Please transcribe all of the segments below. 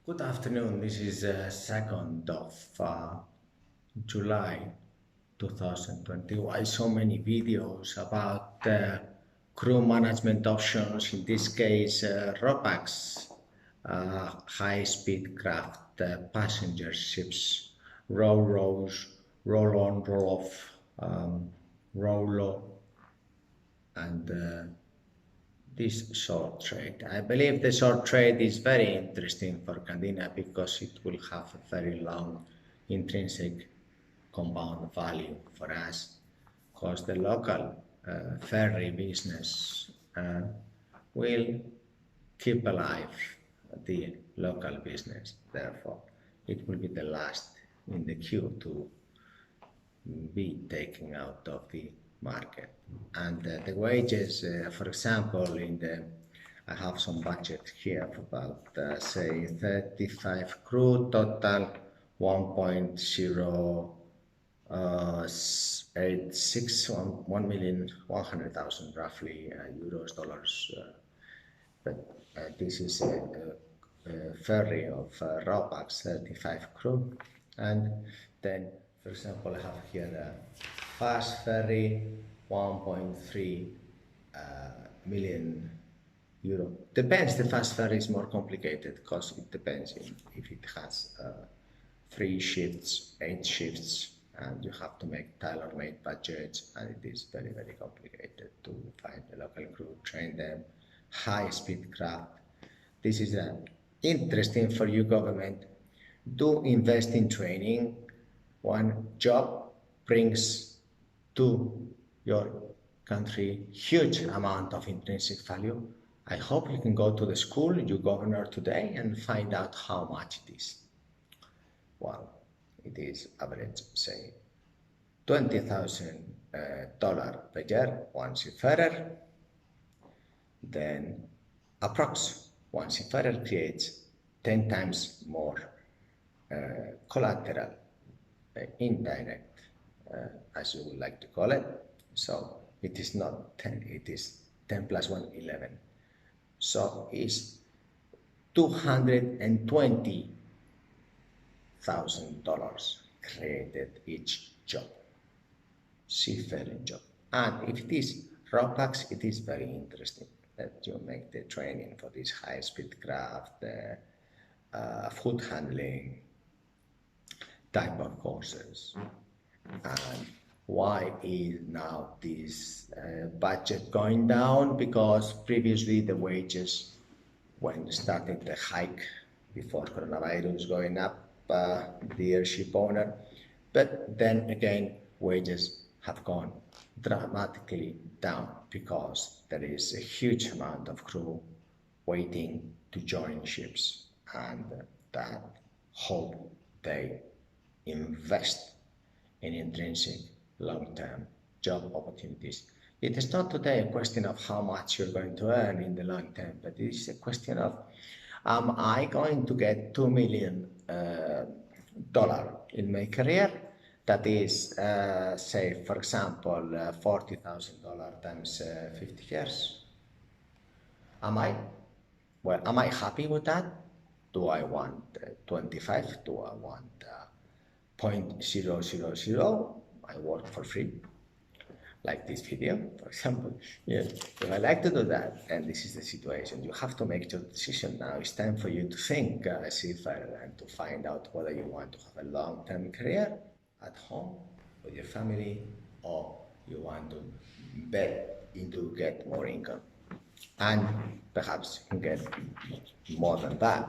Good afternoon. This is 2nd of July 2020. I saw many videos about crew management options. In this case, ROPAX, high-speed craft passenger ships, row-rows, roll-on, roll-off, roll-low, and this short trade. I believe the short trade is very interesting for Candina because it will have a very long intrinsic compound value for us because the local ferry business will keep alive the local business. Therefore, it will be the last in the queue to be taken out of the market. And the wages, for example, I have some budget here for about, say, 35 crew, total 1.0 86 1,100,000 roughly euros dollars but this is a ferry of Ropax 35 crew. And then, for example, I have here a fast ferry, 1.3 million euro. Depends, the fast ferry is more complicated because it depends if it has 3 shifts, 8 shifts, and you have to make tailor-made budgets, and it is very, very complicated to find a local crew, train them, high-speed craft. This is interesting for you, government. Do invest in training. One job brings to your country huge amount of intrinsic value. I hope you can go to the school, you governor today, and find out how much it is. Well, it is average, say, $20,000 per year, one seafarer. Then approx one seafarer creates 10 times more collateral, indirect, as you would like to call it. So it is not 10, it is 10 plus 1, 11. So it's $220,000 created each job, seafaring job. And if it is ROPAX, it is very interesting that you make the training for this high-speed craft, food handling type of courses. And why is now this budget going down? Because previously the wages, when started the hike before coronavirus going up, the airship owner, but then again wages have gone dramatically down because there is a huge amount of crew waiting to join ships, and that hope they invest in intrinsic long-term job opportunities. It is not today a question of how much you're going to earn in the long term, but it is a question of, am I going to get $2 million in my career? That is, say, for example, $40,000 times 50 years. Am I? Well, am I happy with that? Do I want 25? Do I want 0.000? I work for free, like this video, for example. Yeah, if I like to do that, and this is the situation, you have to make your decision now. It's time for you to think, seafarer, and to find out whether you want to have a long-term career at home with your family, or you want to bet into get more income, and perhaps you can get more than that,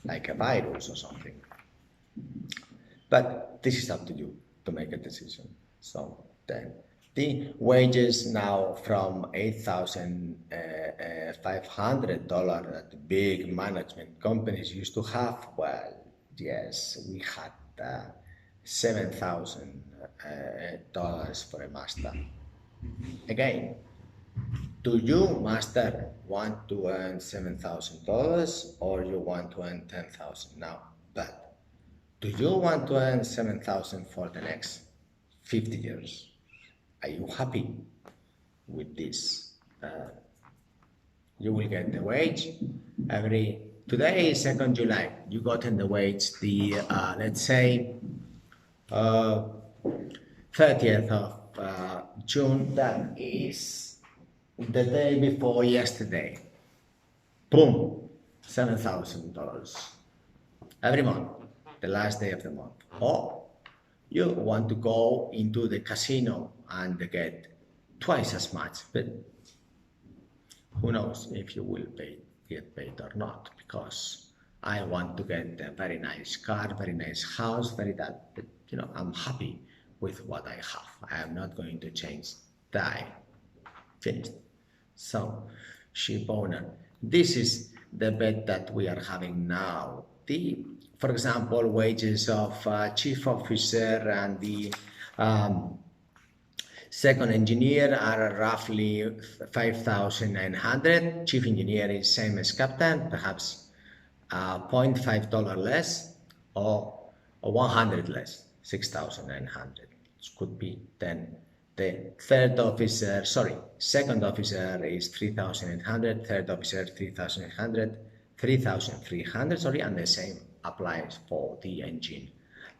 like a virus or something. But this is up to you to make a decision. So then the wages now from $8,500 that the big management companies used to have, well, yes, we had $7,000 for a master. Again, do you, master, want to earn $7,000 or you want to earn $10,000 now? But do you want to earn $7,000 for the next 50 years? Are you happy with this? You will get the wage every Today is 2nd July. You got in the wage the, let's say, 30th of June. That is the day before yesterday. Boom, $7,000 every month, the last day of the month. Or you want to go into the casino and get twice as much, but who knows if you will get paid or not, because I want to get a very nice car, very nice house, very that, but I'm happy with what I have. I am not going to change that. Finished. So, ship owner, this is the bet that we are having now. For example, wages of chief officer and the second engineer are roughly 5,900. Chief engineer is same as captain, perhaps $0.5 less or 100 less, 6,900. It could be then. The second officer is 3,800, third officer 3,800, 3,300, and the same applies for the engine.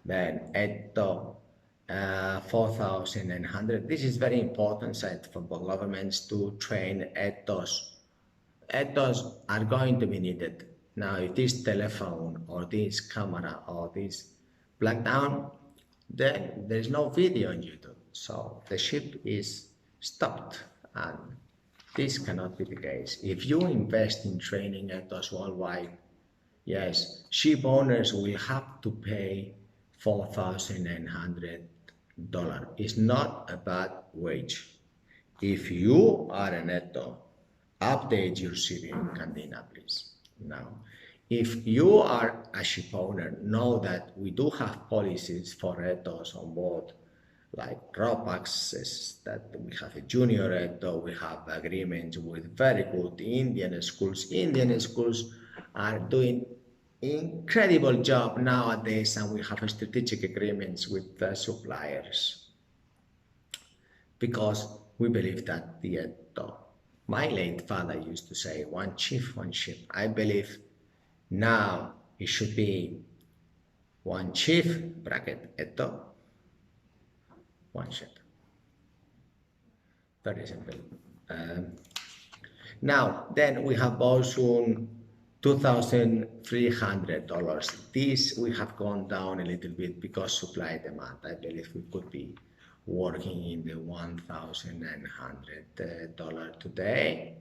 Then Etto 4,900. This is very important side for governments to train Ettos. Ettos are going to be needed. Now, if this telephone or this camera or this black down, then there is no video on YouTube. So the ship is stopped, and this cannot be the case. If you invest in training Ettos worldwide, yes, ship owners will have to pay $4,900. It's not a bad wage. If you are an Etto, update your CV in Candina, please. Now, if you are a ship owner, know that we do have policies for Ettos on board, like rope access, that we have a junior Etto, we have agreements with very good Indian schools. Indian schools are doing incredible job nowadays, and we have strategic agreements with the suppliers because we believe that the Etto. My late father used to say, one chief, one ship. I believe now it should be one chief, bracket, Etto, one ship. Very simple. Now, then we have also $2,300. This we have gone down a little bit because supply demand. I believe we could be working in the $1,900 today.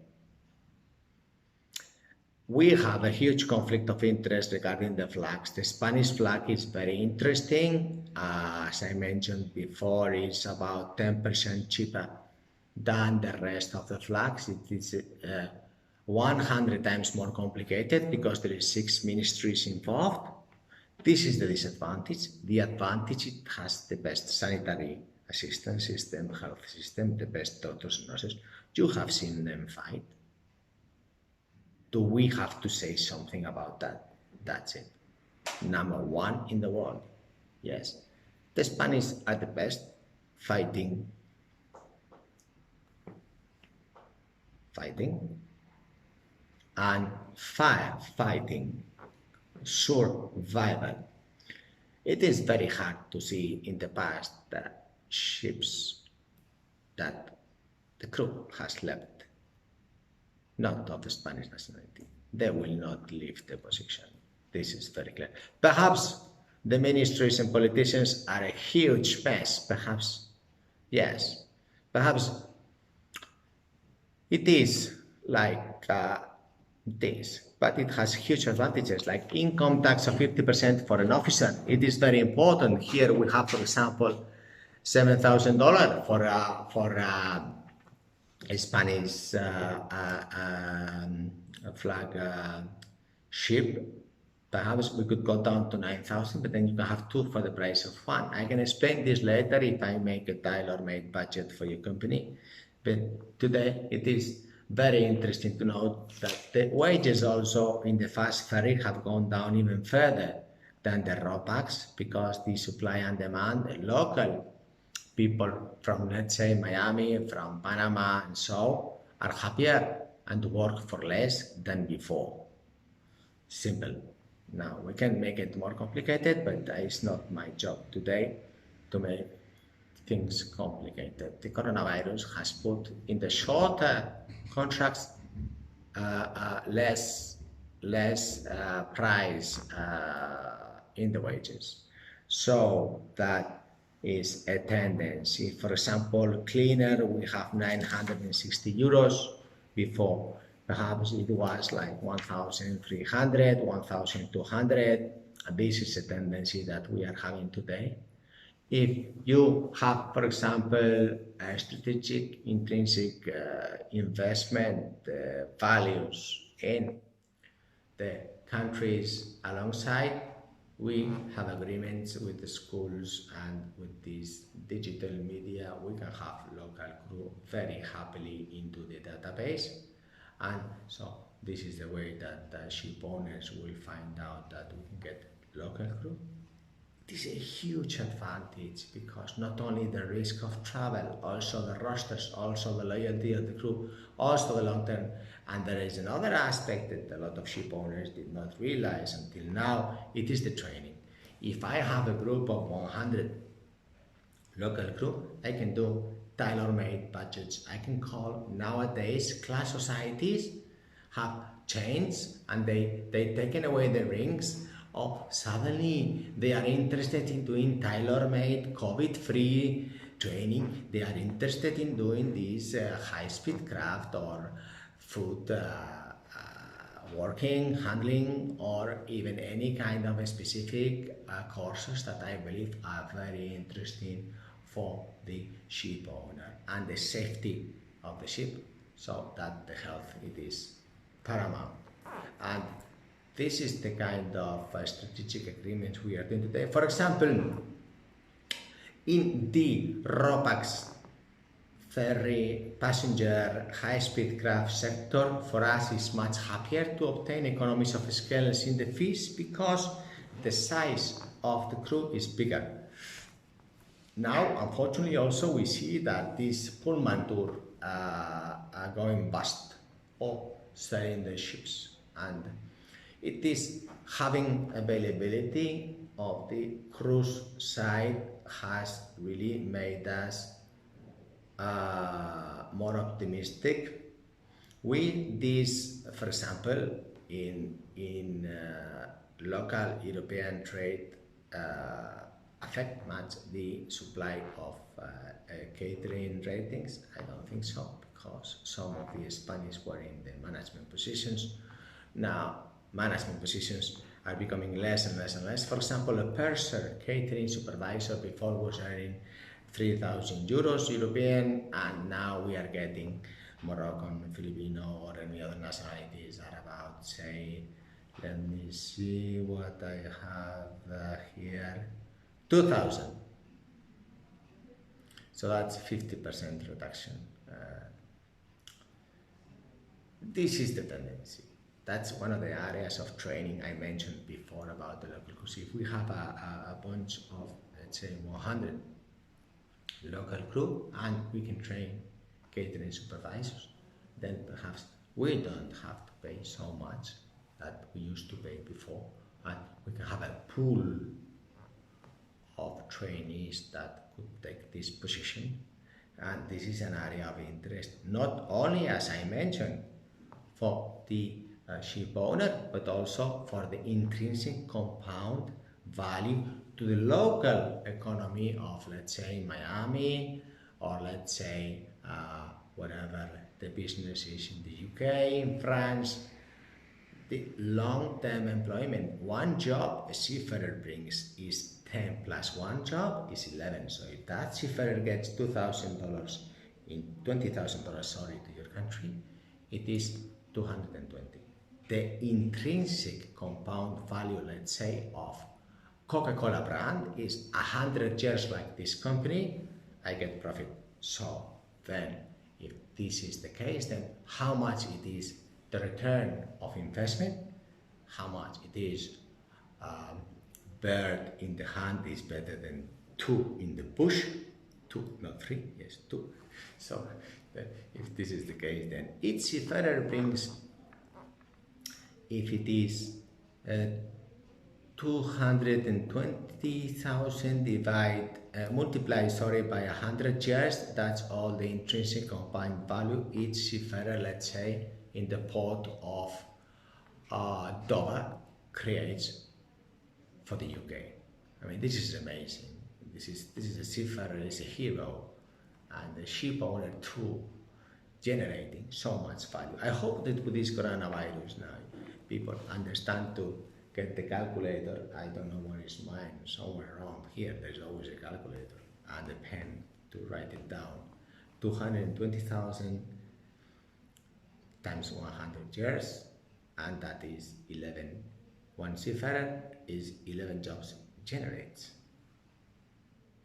We have a huge conflict of interest regarding the flags. The Spanish flag is very interesting. As I mentioned before, it's about 10% cheaper than the rest of the flags. It is 100 times more complicated because there is 6 ministries involved. This is the disadvantage. The advantage, it has the best sanitary assistance system, health system, the best doctors and nurses. You have seen them fight. Do we have to say something about that? That's it. Number 1 in the world. Yes. The Spanish are the best fighting, and firefighting, survival. It is very hard to see in the past that ships that the crew has left, not of the Spanish nationality. They will not leave the position. This is very clear. Perhaps the ministries and politicians are a huge mess. Perhaps, yes. Perhaps it is like this, but it has huge advantages, like income tax of 50% for an officer. It is very important. Here we have, for example, $7,000 for a Spanish flag ship. Perhaps we could go down to 9,000, but then you can have 2 for the price of 1. I can explain this later if I make a tailor-made budget for your company. But today it is very interesting to note that the wages also in the fast ferry have gone down even further than the ROPAX, because the supply and demand, the local people from, let's say, Miami, from Panama and so, are happier and work for less than before. simple. Now we can make it more complicated, but it's not my job today to make things complicated. The coronavirus has put in the shorter contracts less price in the wages. So that is a tendency. For example, cleaner we have 960 euros before. Perhaps it was like 1,300, 1,200. This is a tendency that we are having today. If you have, for example, a strategic intrinsic investment values in the countries alongside, we have agreements with the schools and with these digital media. We can have local crew very happily into the database. And so this is the way that ship owners will find out that we can get local crew. It is a huge advantage because not only the risk of travel, also the rosters, also the loyalty of the crew, also the long term. And there is another aspect that a lot of ship owners did not realize until now, it is the training. If I have a group of 100 local crew, I can do tailor-made budgets. I can call nowadays class societies have changed and they taken away the rings. Oh, suddenly they are interested in doing tailor-made COVID-free training. They are interested in doing this high-speed craft or food working, handling, or even any kind of specific courses that I believe are very interesting for the ship owner and the safety of the ship, so that the health it is paramount. And this is the kind of strategic agreements we are doing today. For example, in the ROPAX ferry passenger high-speed craft sector, for us is much happier to obtain economies of scale in the fees because the size of the crew is bigger. Now, unfortunately, also we see that these Pullman tour are going bust or selling the ships, and it is having availability of the cruise side has really made us more optimistic. With this, for example, in local European trade affect much the supply of catering ratings? I don't think so, because some of the Spanish were in the management positions. Now, management positions are becoming less and less and less. For example, a purser catering supervisor before was earning 3,000 euros European, and now we are getting Moroccan, Filipino, or any other nationalities are about, say, let me see what I have here, 2,000. So that's 50% reduction. This is the tendency. That's one of the areas of training I mentioned before about the local crews. If we have a bunch of, let's say, 100 local crew and we can train catering supervisors, then perhaps we don't have to pay so much that we used to pay before, and we can have a pool of trainees that could take this position. And this is an area of interest, not only, as I mentioned, for the ship owner, but also for the intrinsic compound value to the local economy of, let's say, Miami, or let's say whatever the business is in the UK, in France. The long-term employment, one job a seafarer brings is 10 plus one job is 11. So if that seafarer gets $2,000 in $20,000, sorry, to your country, it is 220. The intrinsic compound value, let's say, of Coca-Cola brand is 100 years like this company, I get profit. So then, if this is the case, then how much it is the return of investment, how much it is bird in the hand is better than two in the bush, two, not three, yes, two. So if this is the case, then each seafarer brings, if it is Uh, 220,000 multiply by 100 years. That's all the intrinsic combined value each seafarer, let's say, in the port of Dover creates for the UK. I mean, this is amazing. This is a seafarer, is a hero, and the ship owner too, generating so much value. I hope that with this coronavirus now, people understand to get the calculator. I don't know where is mine. Somewhere around here, there's always a calculator and a pen to write it down. 220,000 times 100 years, and that is 11. One seafarer is 11 jobs generates.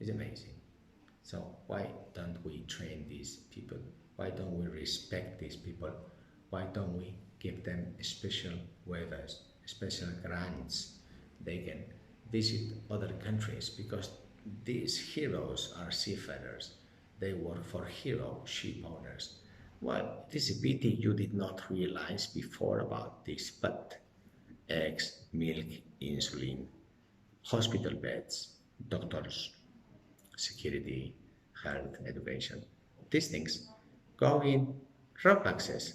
It's amazing. So why don't we train these people? Why don't we respect these people? Why don't we give them special waivers, special grants? They can visit other countries because these heroes are seafarers. They work for hero ship owners. Well, it is a pity you did not realize before about this, but eggs, milk, insulin, hospital beds, doctors, security, health, education. These things go in rope access,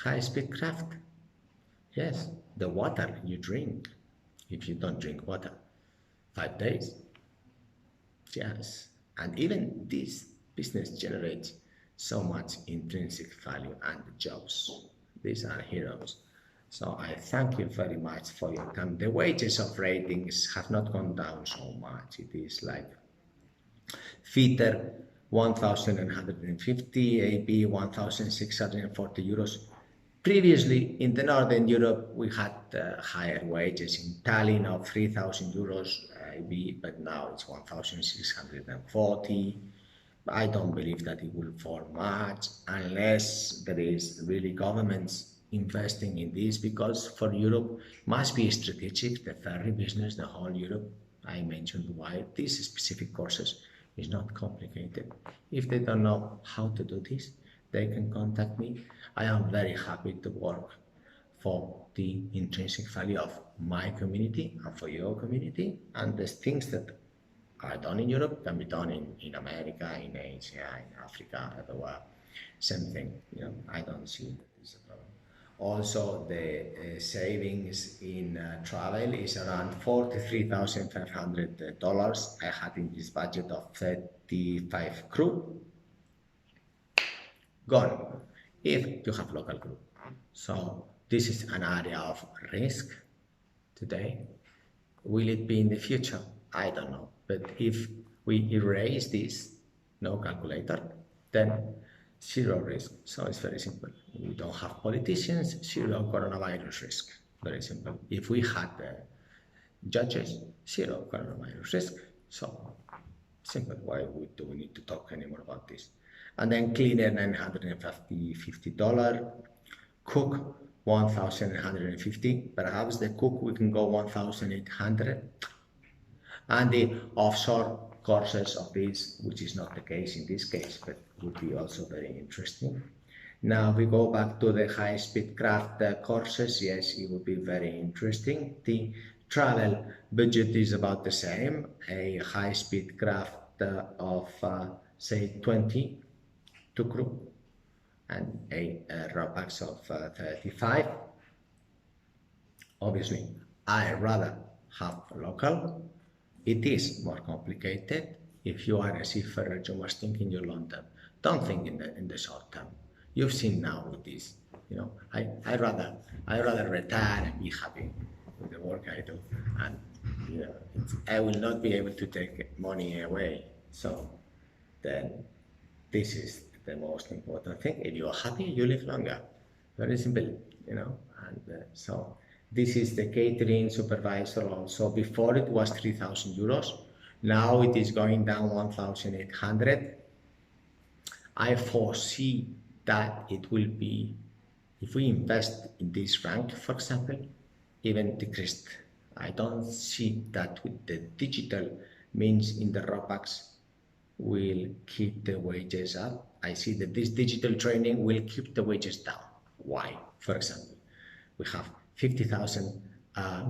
high-speed craft. Yes, the water you drink, if you don't drink water, 5 days. Yes, and even this business generates so much intrinsic value and jobs. These are heroes. So I thank you very much for your time. The wages of ratings have not gone down so much. It is like feeder 1,150, AB 1,640 euros. Previously, in the Northern Europe, we had higher wages in Tallinn of 3,000 euros AB, but now it's 1,640. I don't believe that it will fall much unless there is really governments investing in this, because for Europe must be strategic, the ferry business, the whole Europe. I mentioned why these specific courses is not complicated. If they don't know how to do this, they can contact me. I am very happy to work for the intrinsic value of my community and for your community, and the things that are done in Europe can be done in America, in Asia, in Africa, everywhere. Same thing, I don't see that is a problem. Also, the savings in travel is around $43,500. I had in this budget of 35 crew gone if you have local crew. So this is an area of risk today. Will it be in the future? I don't know. But if we erase this, no calculator, then zero risk. So it's very simple. We don't have politicians, zero coronavirus risk. Very simple. If we had judges, zero coronavirus risk. So simple. Why do we need to talk anymore about this? And then cleaner, $950. Cook, 1,150. Perhaps the cook we can go 1,800. And the offshore courses of this, which is not the case in this case, but would be also very interesting. Now we go back to the high-speed craft courses. Yes, it would be very interesting. The travel budget is about the same. A high-speed craft of say 20 to crew, and a RAPAX of 35. Obviously, I rather have local. It is more complicated. If you are a seafarer, you must think in your long term. Don't think in the short term. You've seen now with this. I rather retire and be happy with the work I do, and I will not be able to take money away. So then, this is the most important thing. If you're happy, you live longer. Very simple, And so this is the catering supervisor also. Before it was 3,000 euros. Now it is going down 1,800. I foresee that it will be, if we invest in this rank, for example, even decreased. I don't see that with the digital means in the ROPAX will keep the wages up. I see that this digital training will keep the wages down. Why? For example, we have 50,000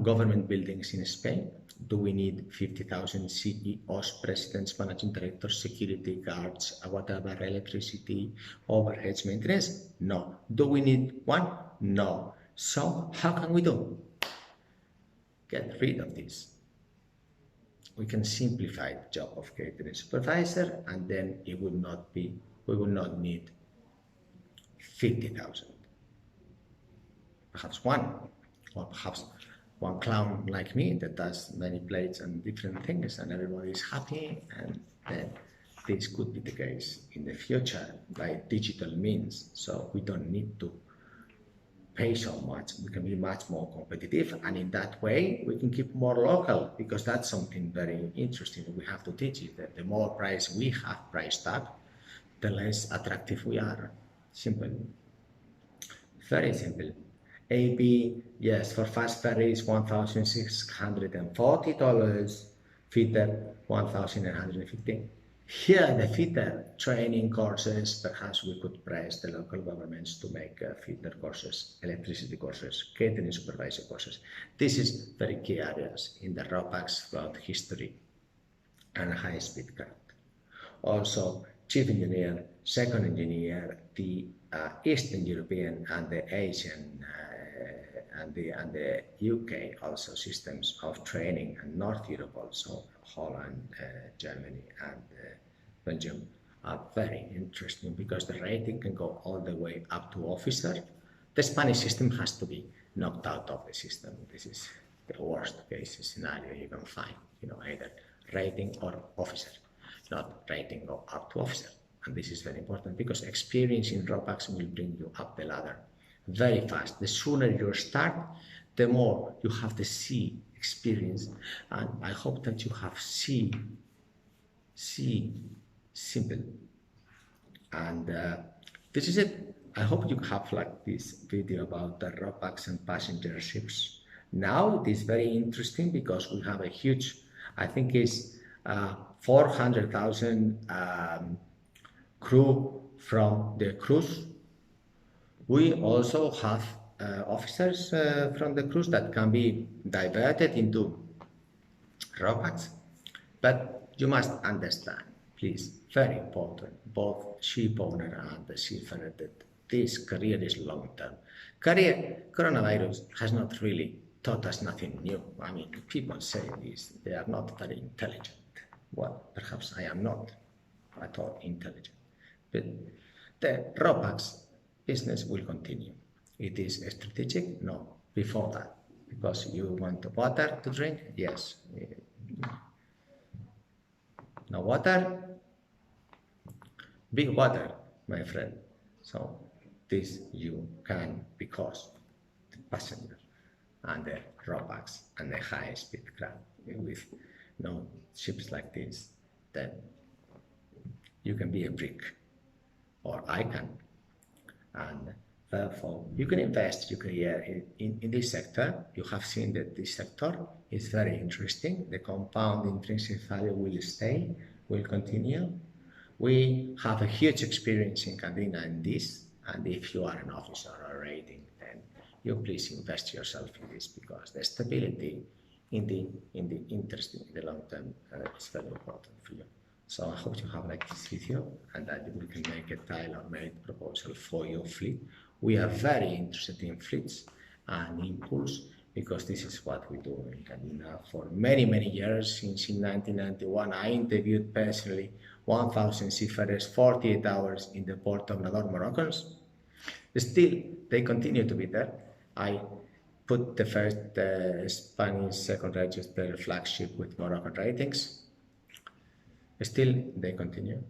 government buildings in Spain. Do we need 50,000 CEOs, presidents, managing directors, security guards, whatever, electricity, overheads, maintenance? No. Do we need one? No. So how can we do? Get rid of this. We can simplify the job of catering supervisor, and then we will not need 50,000. Perhaps one, or perhaps one clown like me that does many plates and different things, and everybody is happy, and then this could be the case in the future by digital means. So we don't need to pay so much. We can be much more competitive, and in that way we can keep more local, because that's something very interesting we have to teach you, that the more price we have price tag, the less attractive we are. Simple. Very simple. AB, yes, for fast ferries, $1,640, feeder, $1,950. Here, the feeder training courses, perhaps we could press the local governments to make feeder courses, electricity courses, catering supervisor courses. This is very key areas in the ROPACs throughout history and high-speed craft. Also, chief engineer, second engineer, the Eastern European and the Asian and the UK also systems of training, and North Europe also, Holland, Germany and Belgium are very interesting, because the rating can go all the way up to officer. The Spanish system has to be knocked out of the system. This is the worst case scenario you can find, either rating or officer, not rating go up to officer. And this is very important, because experience in ROPACs will bring you up the ladder very fast. The sooner you start, the more you have the C experience, and I hope that you have C simple. And this is it. I hope you have liked this video about the ROPACs and passenger ships. Now it is very interesting, because we have a huge, I think it's 400,000 crew from the cruise. We also have officers from the cruise that can be diverted into ROPACs, but you must understand, please, very important, both ship owner and the seafarer, that this career is long-term. Coronavirus has not really taught us nothing new. I mean, people say this, they are not very intelligent. Well, perhaps I am not at all intelligent. But the ROPACs business will continue. It is strategic? No. Before that, because you want water to drink? Yes. No water? Big water, my friend. So this you can, because the passenger and the ROPACs and the high-speed craft with ships like this, then you can be a brick, or I can, and therefore you can invest your career in this sector. You have seen that this sector is very interesting. The compound intrinsic value will continue. We have a huge experience in Candina in this, and if you are an officer or a rating, then you please invest yourself in this, because the stability in the interest in the long term is very important for you. So I hope you have liked this video, and that we can make a tailor-made proposal for your fleet. We are very interested in fleets and impulse, because this is what we do in Candina for many, many years. Since in 1991, I interviewed personally 1,000 seafarers, 48 hours in the port of Nador, Moroccans. Still, they continue to be there. I put the first Spanish second registered flagship with Moroccan ratings. Still, they continue.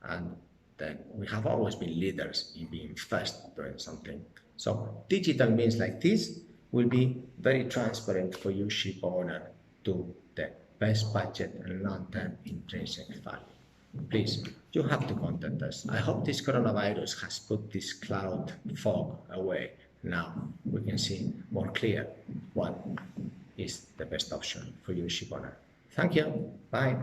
And then we have always been leaders in being first doing something. So digital means like this will be very transparent for you, ship owner, to the best budget and long-term intrinsic value. Please, you have to contact us. I hope this coronavirus has put this cloud fog away. Now we can see more clear what is the best option for you, ship owner. Thank you. Bye.